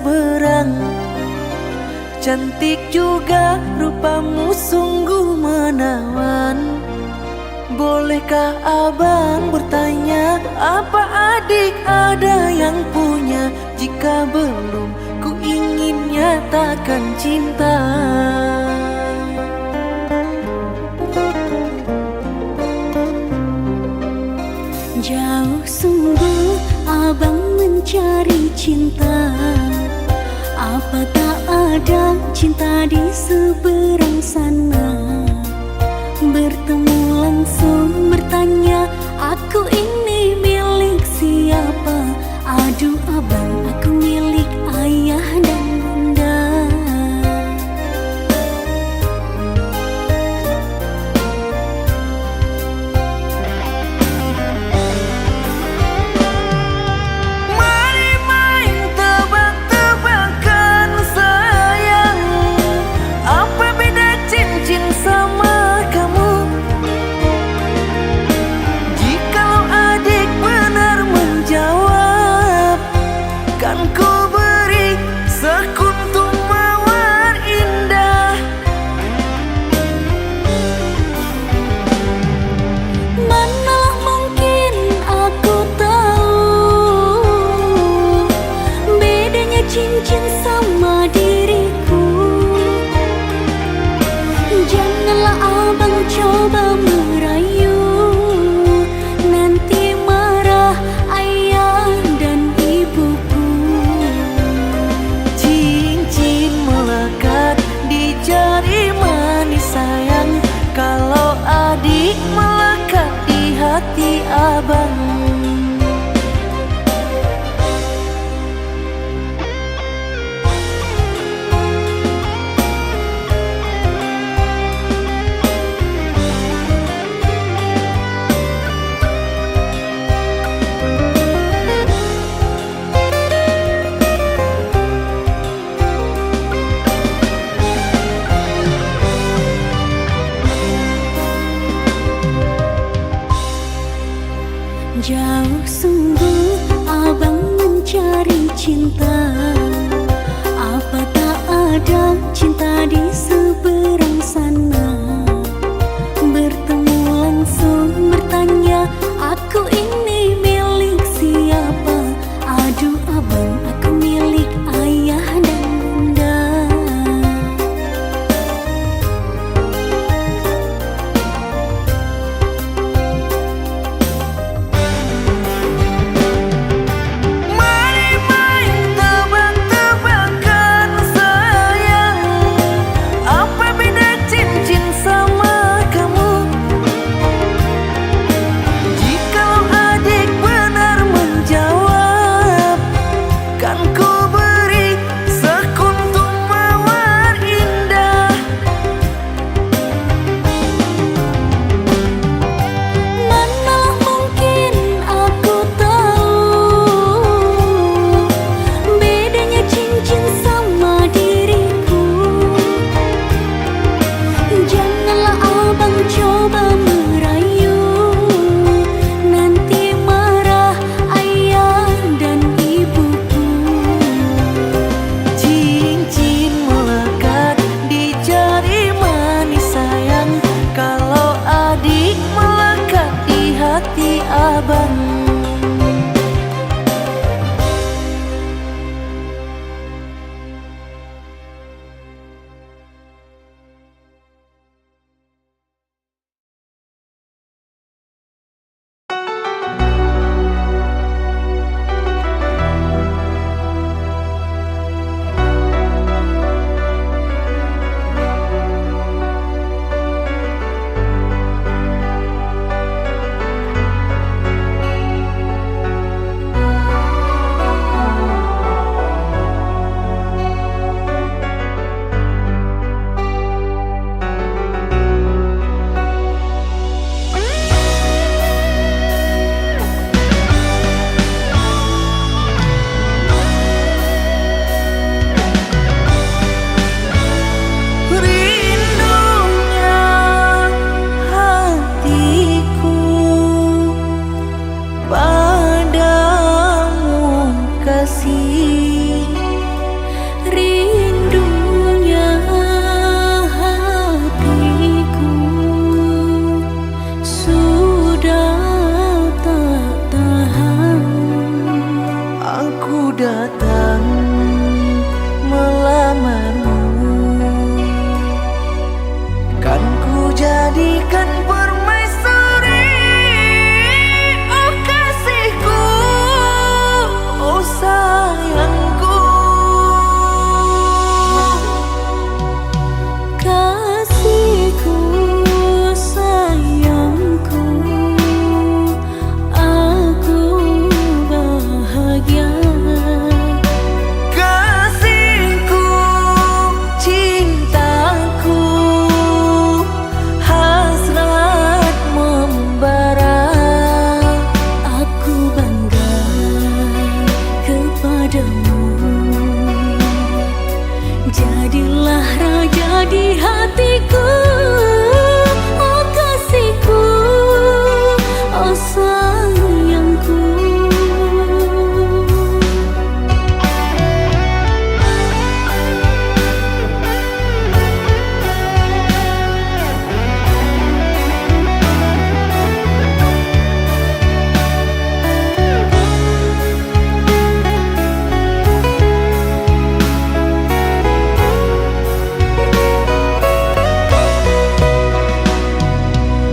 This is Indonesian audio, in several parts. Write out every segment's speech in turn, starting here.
seberang. Cantik juga rupamu sungguh menawan. Bolehkah abang bertanya, apa adik ada yang punya? Jika belum, ku ingin nyatakan cinta. Jauh sungguh abang mencari cinta. Apa tak ada cinta di seberang sana? Bertemu langsung bertanya, aku ini milik siapa? Aduh abang, aku milik ayah dan bunda. Mari main tebak-tebakan sayang, apa beda cincin sama kamu? Jikalau adik benar menjawab, kan ku beri sekuntum mawar indah. Manalah mungkin aku tahu bedanya cincin sama diriku. Janganlah abang coba merayu, nanti marah ayah dan ibuku. Cincin melekat di jari manis sayang, kalau adik melekat di hati abang. Jauh sungguh abang mencari cinta. Apa tak ada cinta di seberang sana? Bertemu langsung bertanya, aku ini milik siapa? Aduh abang, aku milik ayah dan bunda. Mari main tebak-tebakan sayang, Jadilah raja di hatiku, oh kasihku, oh sayangku.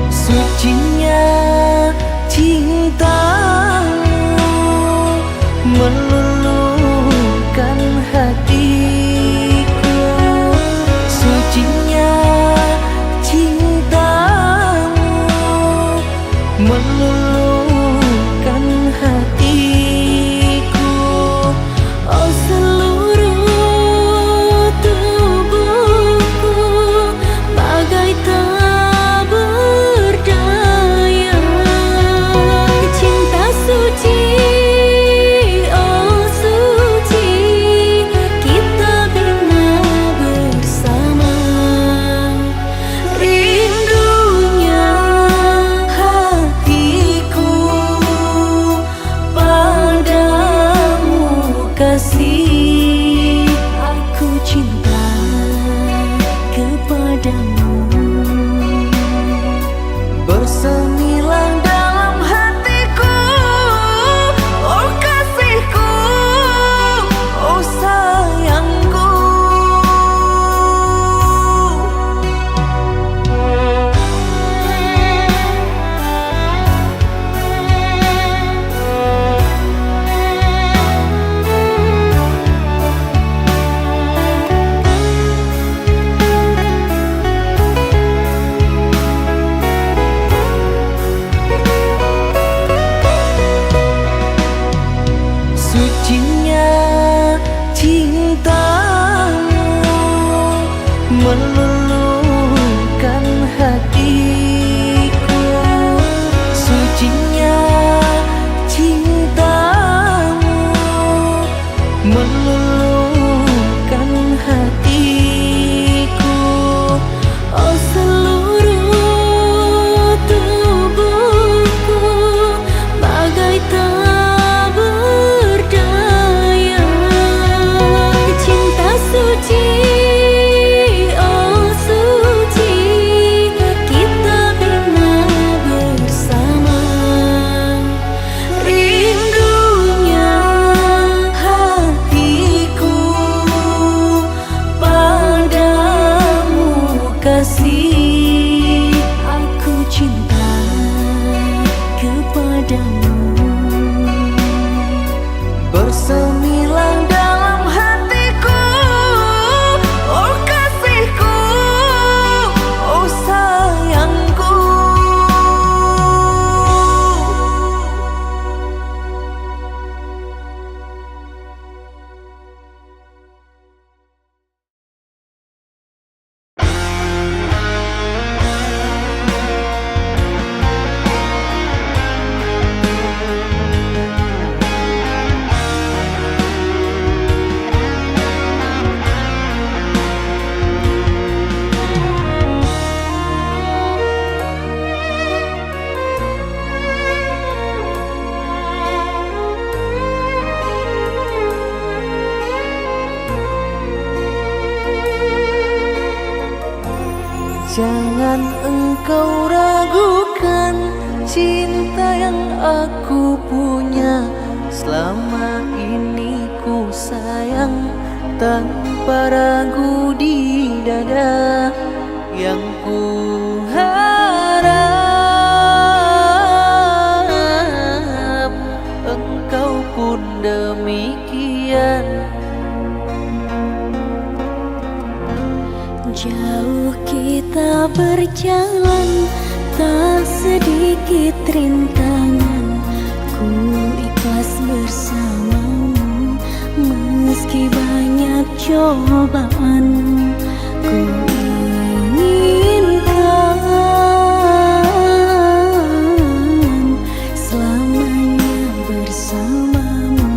Sucinya cintamu meluluhkan hatiku. Sucinya cintamu meluluhkan hatiku. Oh seluruh tubuhku bagai tak berdaya. Cinta suci, oh suci, kita bina bersama. Rindunya hatiku padamu kasih, Aku cinta kepadamu. bersemilang dalam hatiku. Oh kasihku, oh sayangku. Sucinya cintamu meluluhkan hatiku. Sucinya cintamu meluluhkan hatiku. Oh seluruh tubuhku bagai tak berdaya. Cinta suci, oh suci, kita bina bersama. Rindunya hatiku padamu kasih, Aku cinta kepadamu. bersemilang dalam hatiku. Oh kasihku, oh sayangku. Jangan engkau ragukan cinta yang aku punya. Selama ini ku sayang tanpa ragu di dada. Yang ku harap engkau pun demikian. Jauh kita berjalan, tak sedikit rintangan. Ku ikhlas bersamamu, meski banyak cobaan. Ku inginkan selamanya bersamamu.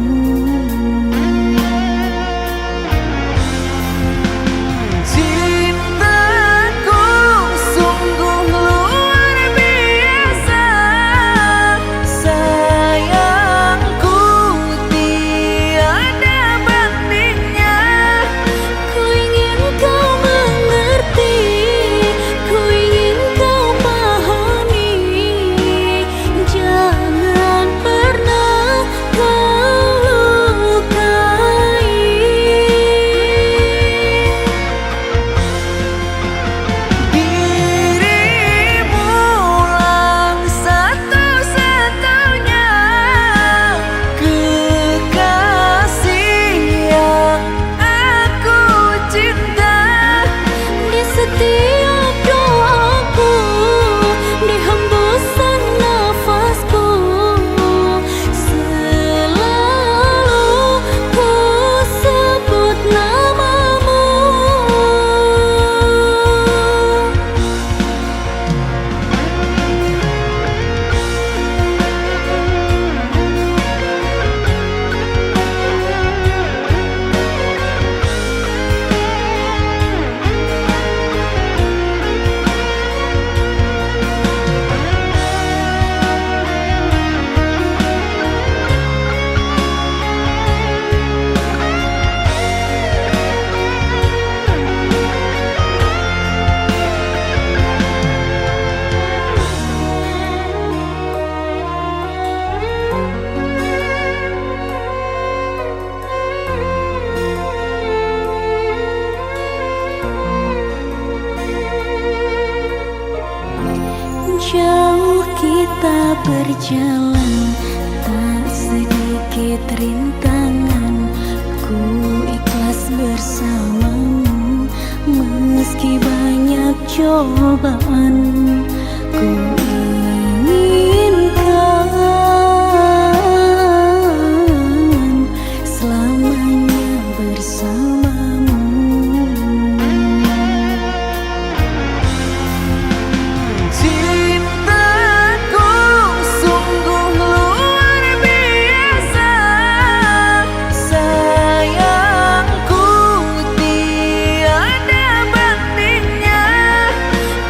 berjalan, tak sedikit rintangan, ku ikhlas bersamamu. Meski banyak cobaan, ku inginkan selamanya bersamamu. Cintaku sungguh luar biasa, sayangku tiada bandingnya.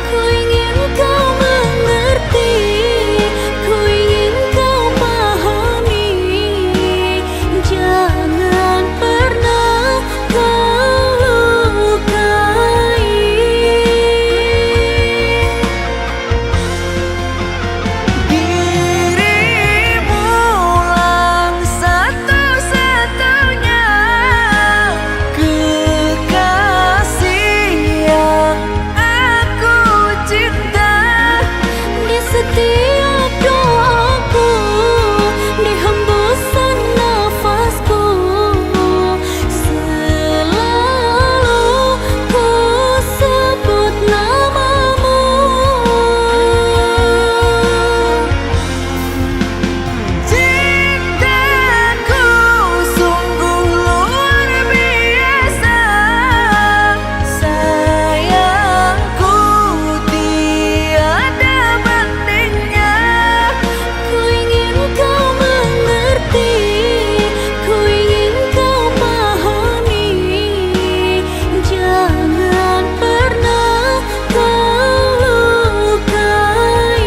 Ku ingin kau mengerti, ku ingin kau pahami, jangan pernah kau lukai. Dirimulah satu-satunya kekasih yang aku cinta. Di setiap doaku, di hembusan nafasku, selalu ku sebut namamu. Cintaku sungguh luar biasa, sayangku tiada bandingnya. Ku ingin kau mengerti, ku ingin kau pahami, jangan pernah kau lukai.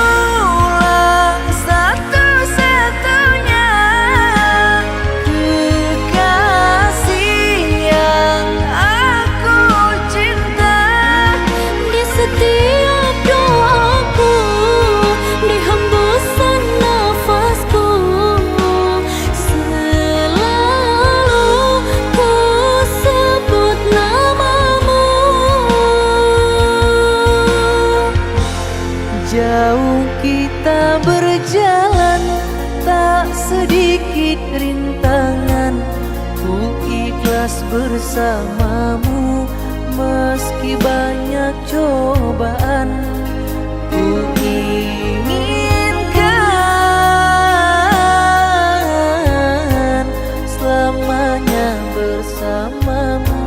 Dirimulah satu-satunya kekasih yang aku cinta. Di setiap doaku, di hembusan nafasku, selalu ku sebut namamu. Jauh kita berjalan, tak sedikit rintangan, ku ikhlas bersamamu. Meski banyak cobaan, ku inginkan selamanya bersamamu.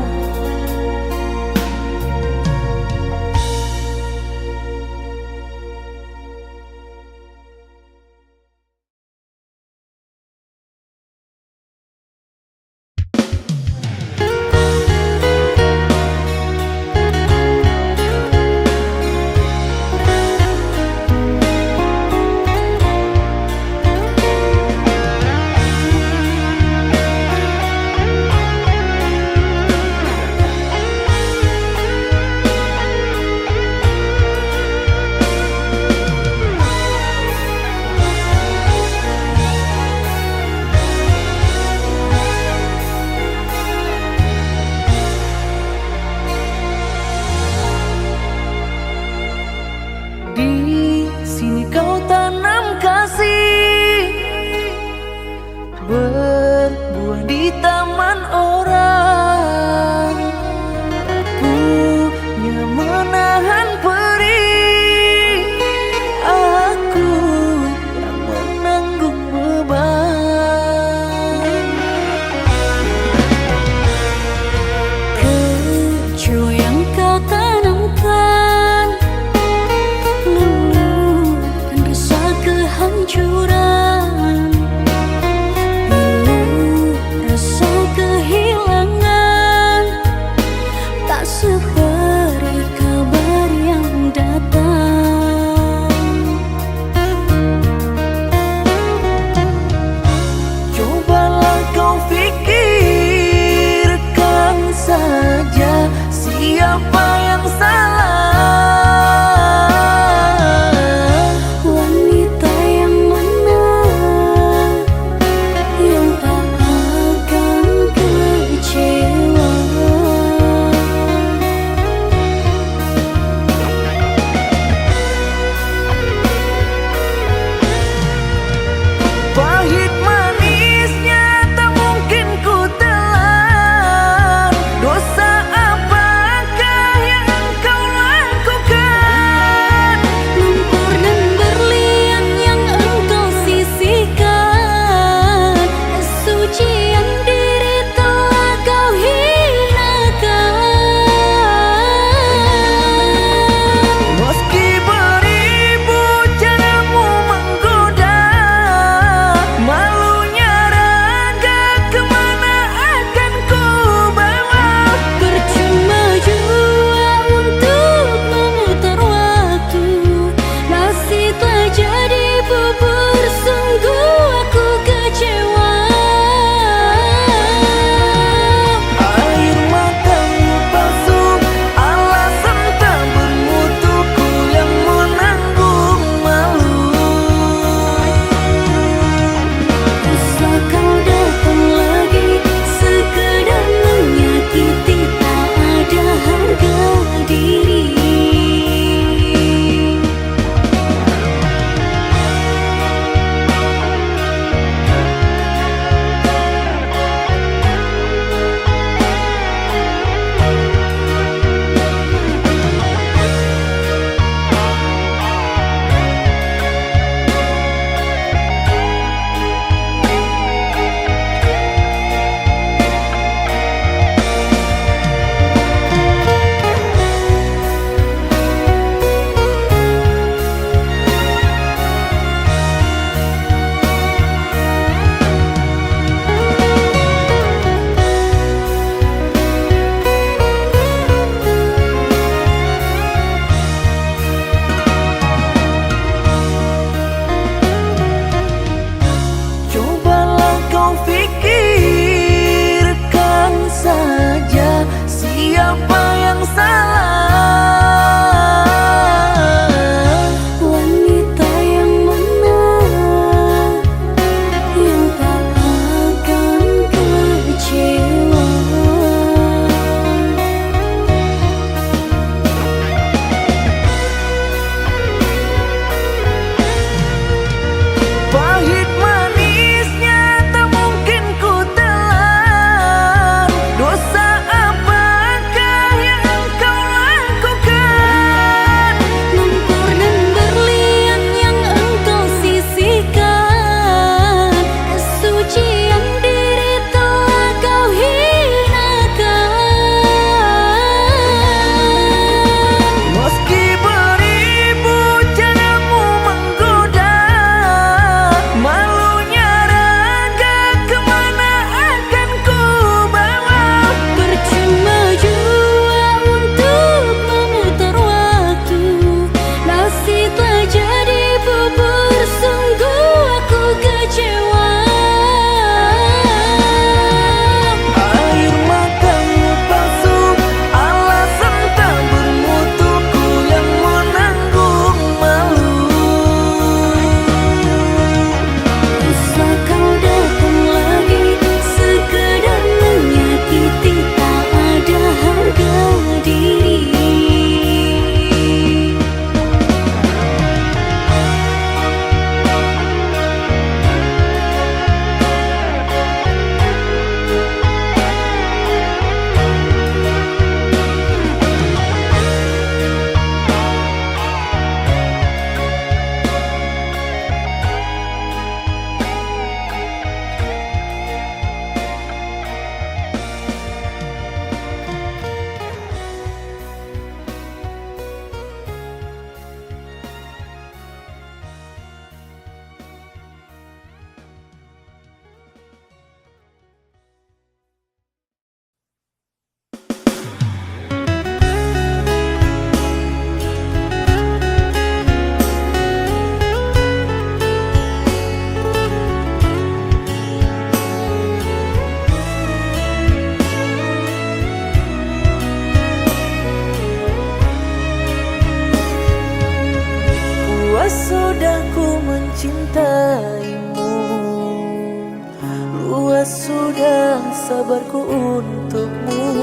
sudah sabarku untukmu.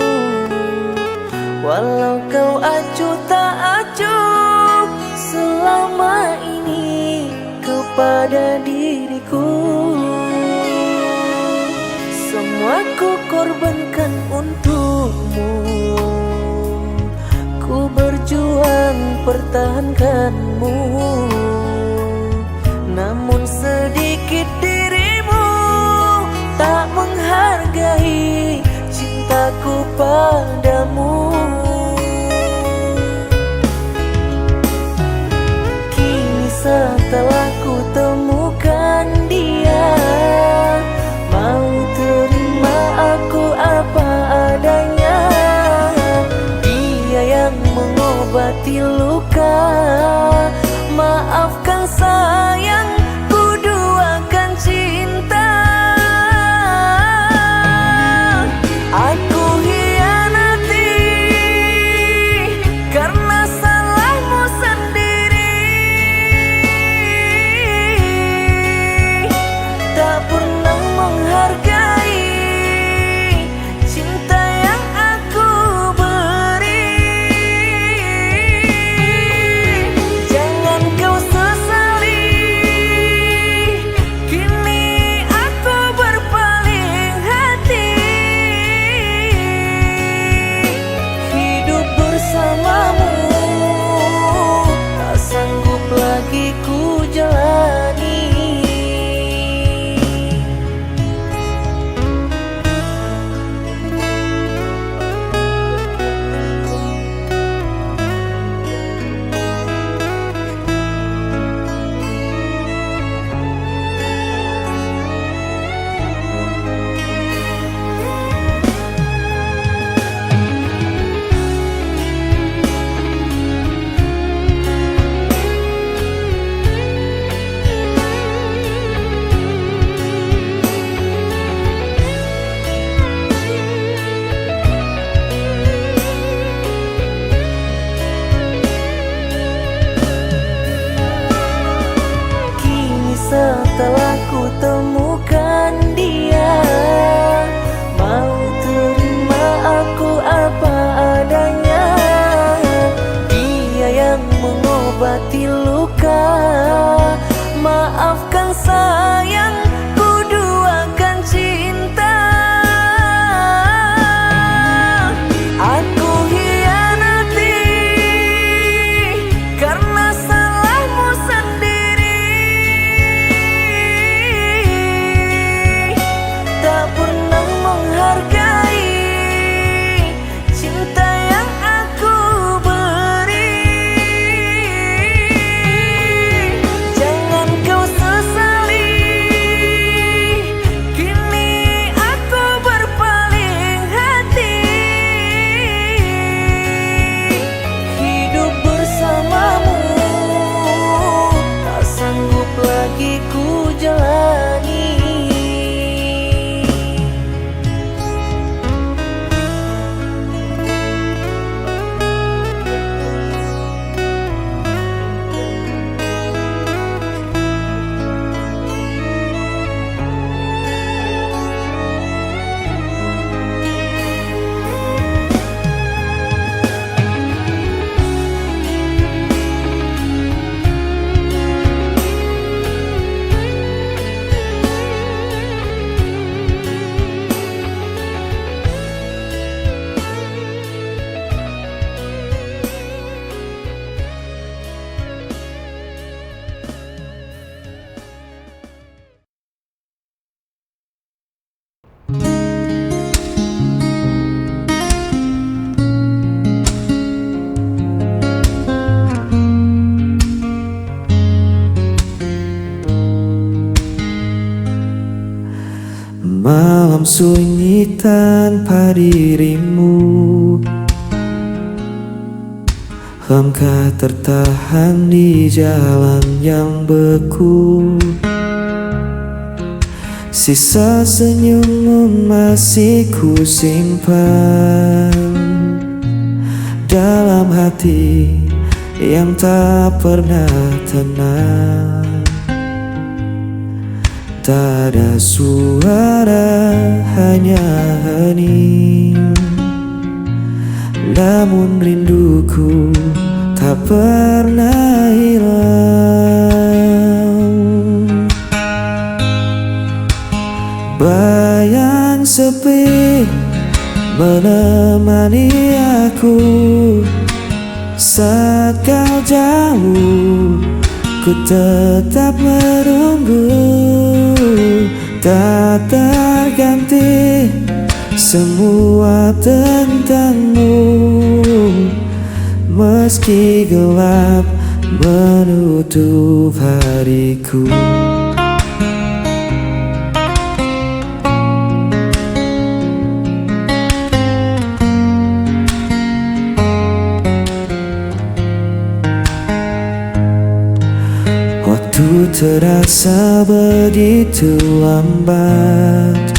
Walau kau acuh tak acuh selama ini kepada diriku, semua ku korbankan untukmu. Ku berjuang pertahankanmu, namun sedikit dirimu tak menghargai cintaku padamu. Kini setelah ku temukan dia, mau terima aku apa adanya. Dia yang mengobati luka, maafkan sayang, ku duakan cinta. Aku hianati karena salahmu sendiri, tak pernah menghargai cinta yang aku beri. Jangan kau sesali, kini aku berpaling hati. Hidup bersamamu tak sanggup lagi ku jalani. Setelah ku temukan dia, mau terima aku apa adanya. Dia yang mengobati luka, maafkan sayang, ku duakan cinta. Aku hianati karena salahmu sendiri, tak pernah menghargai cinta yang aku beri. Jangan kau sesali, kini aku berpaling hati. Hidup bersamamu tak sanggup lagi ku jalani. Malam sunyi tanpa dirimu, hamka tertahan di jalan yang beku. Sisa senyummu masih ku simpan dalam hati yang tak pernah tenang. Tak ada suara, hanya hening. Namun rinduku tak pernah hilang. Bayang sepi menemani aku saat kau jauh. Ku tetap menunggu, tak terganti semua tentangmu. Meski gelap menutup hariku. Waktu terasa begitu lambat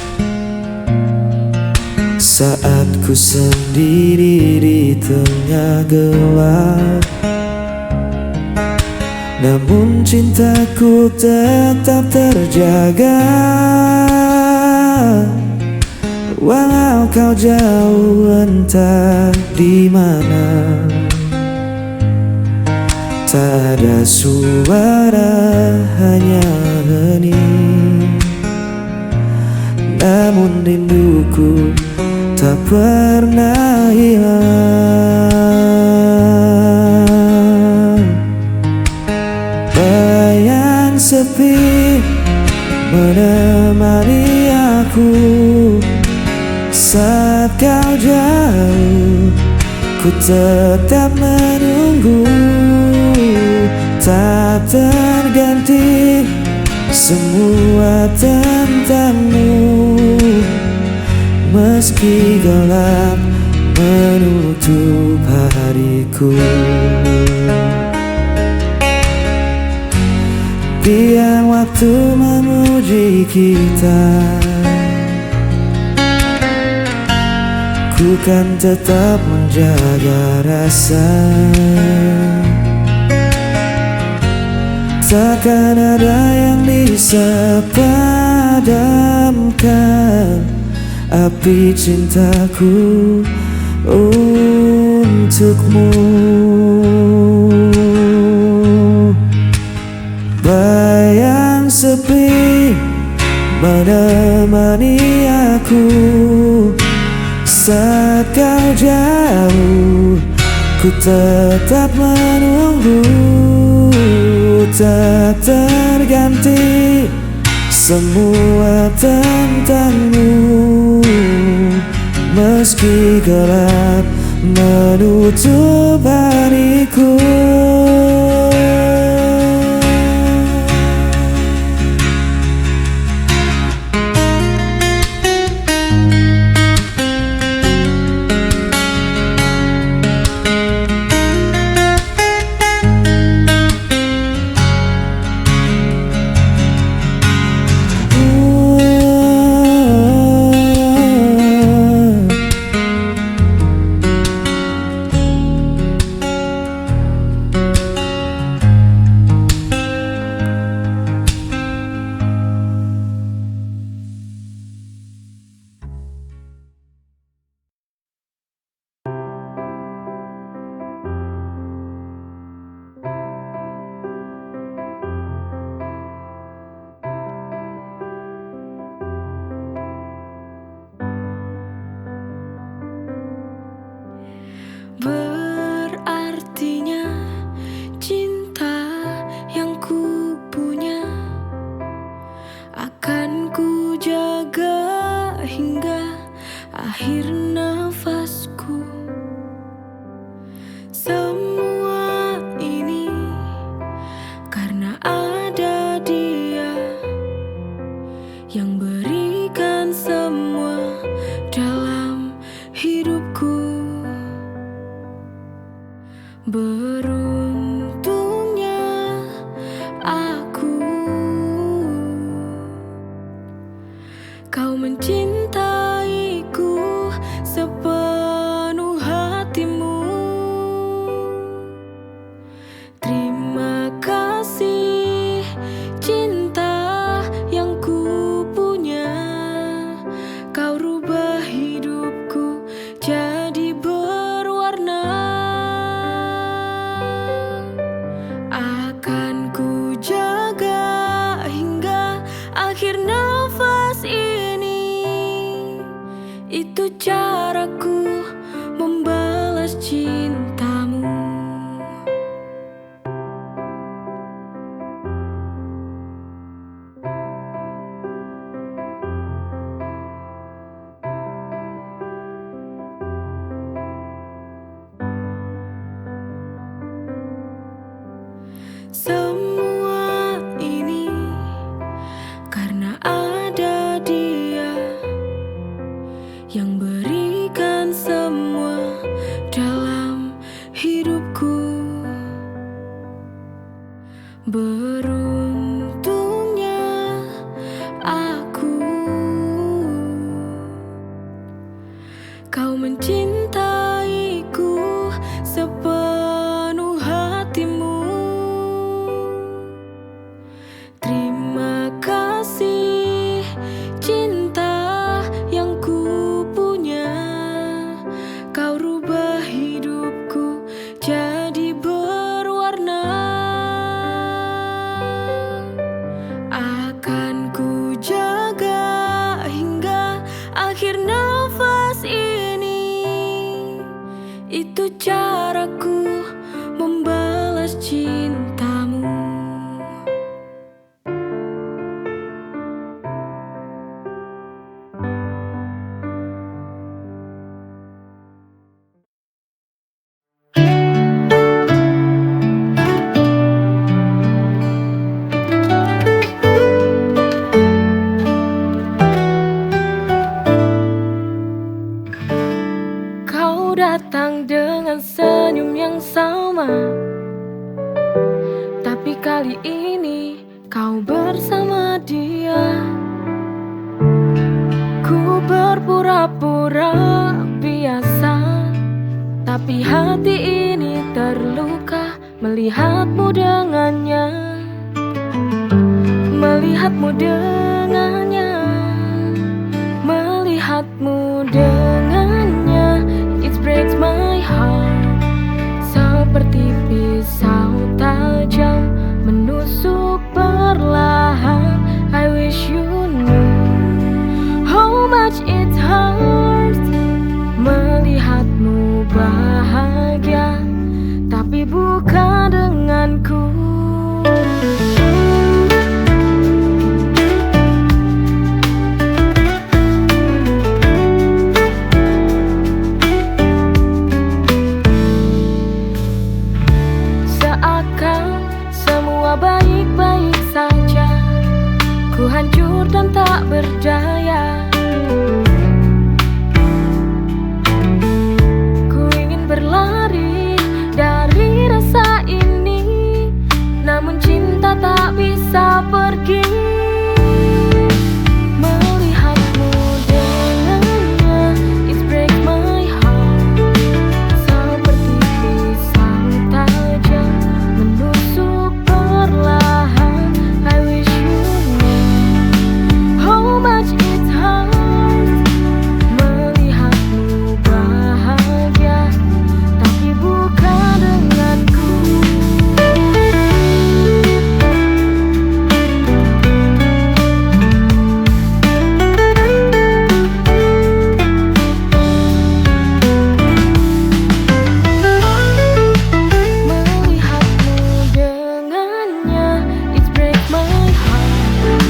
saat ku sendiri di tengah gelap. Namun cintaku tetap terjaga, walau kau jauh entah di mana. Tak ada suara, hanya hening. Namun rinduku tak pernah hilang. Bayang sepi menemani aku saat kau jauh. Ku tetap menunggu, tak terganti semua tentangmu. Meski gelap menutup hariku. Biar waktu memuji kita, ku kan tetap menjaga rasa. Takkan ada yang bisa padamkan api cintaku untukmu. Bayang sepi menemani aku saat kau jauh. Ku tetap menunggu, tak terganti semua tentangmu. Meski gelap menutup hariku. Berartinya cinta yang ku punya akan ku jaga hingga akhir nafasku. Semua ini karena ada dia yang berikan semua dalam hidupku. Beruntungnya aku, kau mencintaiku sepenuh hatimu. Terima kasih cinta yang ku Itu caraku membalas cintamu. Semua ini karena ada dia yang berikan semua dalam hidupku. Beruntungnya aku, kau mencintaiku sepenuh hatimu. Terima kasih cinta yang ku punya. Kau rubah hidupku jadi berwarna. Akan ku jaga hingga akhir nafas ini. Itu caraku membalas cintamu. Kau datang dengan senyum yang sama, tapi kali ini kau bersama dia. Ku berpura-pura biasa, tapi hati ini terluka melihatmu dengannya. Melihatmu dengannya, melihatmu dengannya. It breaks my heart, seperti pisau tajam menusuk perlahan. I wish you knew how much it hurts melihatmu bahagia, tapi bukan denganku. Baik-baik saja, ku hancur dan tak berdaya. Ku ingin berlari dari rasa ini, namun cinta tak bisa pergi. Melihatmu dengannya, it breaks my heart, seperti pisau tajam menusuk perlahan. I wish you knew how much it hurts melihatmu bahagia, tapi bukan denganku. Melihatmu dengannya, it breaks my heart,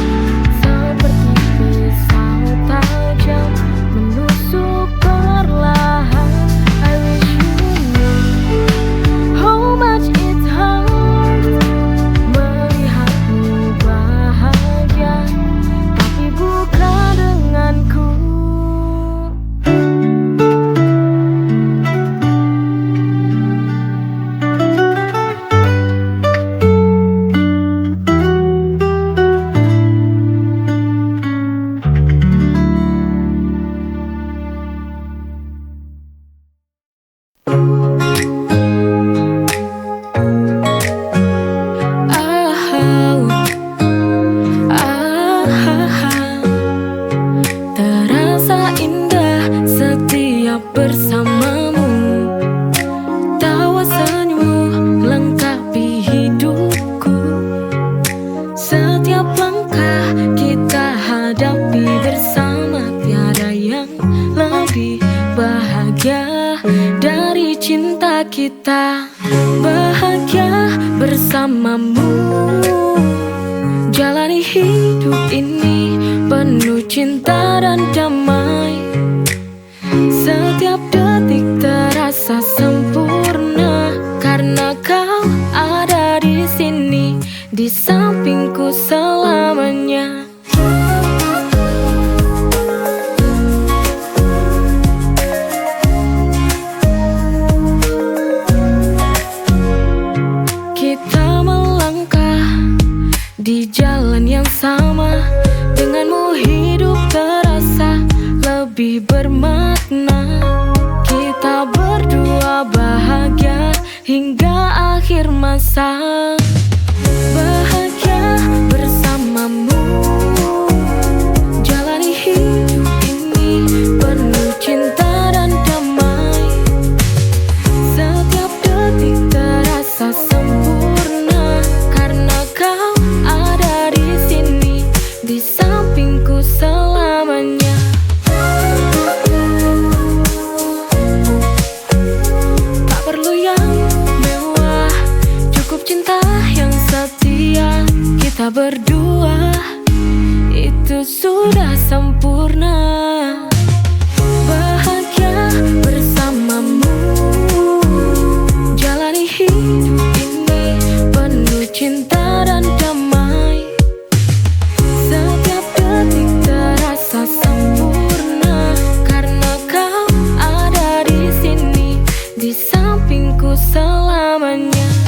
seperti pisau tajam menusuk perlahan. I wish you knew how much it hurts melihatmu bahagia, tapi bukan denganku. Terasa indah setiap bersamamu. Tawa senyummu melengkapi hidupku. Setiap langkah kita hadapi bersama, tiada yang lebih lebih bahagia dari cinta kita. Bahagia bersamamu, jalani hidup ini penuh cinta dan damai. Setiap detik terasa sempurna karena kau ada di sini, di sampingku selamanya. Kita melangkah di jalan yang sama, denganmu hidup terasa lebih bermakna. Kita berdua bahagia hingga akhir masa. Bahagia bersamamu, jalani hidup ini penuh cinta dan damai. Setiap detik terasa sempurna karena kau ada di sini, di sampingku selamanya. Tak perlu yang mewah, cukup cinta yang setia. Kita berdua itu sudah sempurna. Bahagia bersamamu, jalani hidup ini penuh cinta dan damai. Setiap detik terasa sempurna karena kau ada di sini, di sampingku selamanya.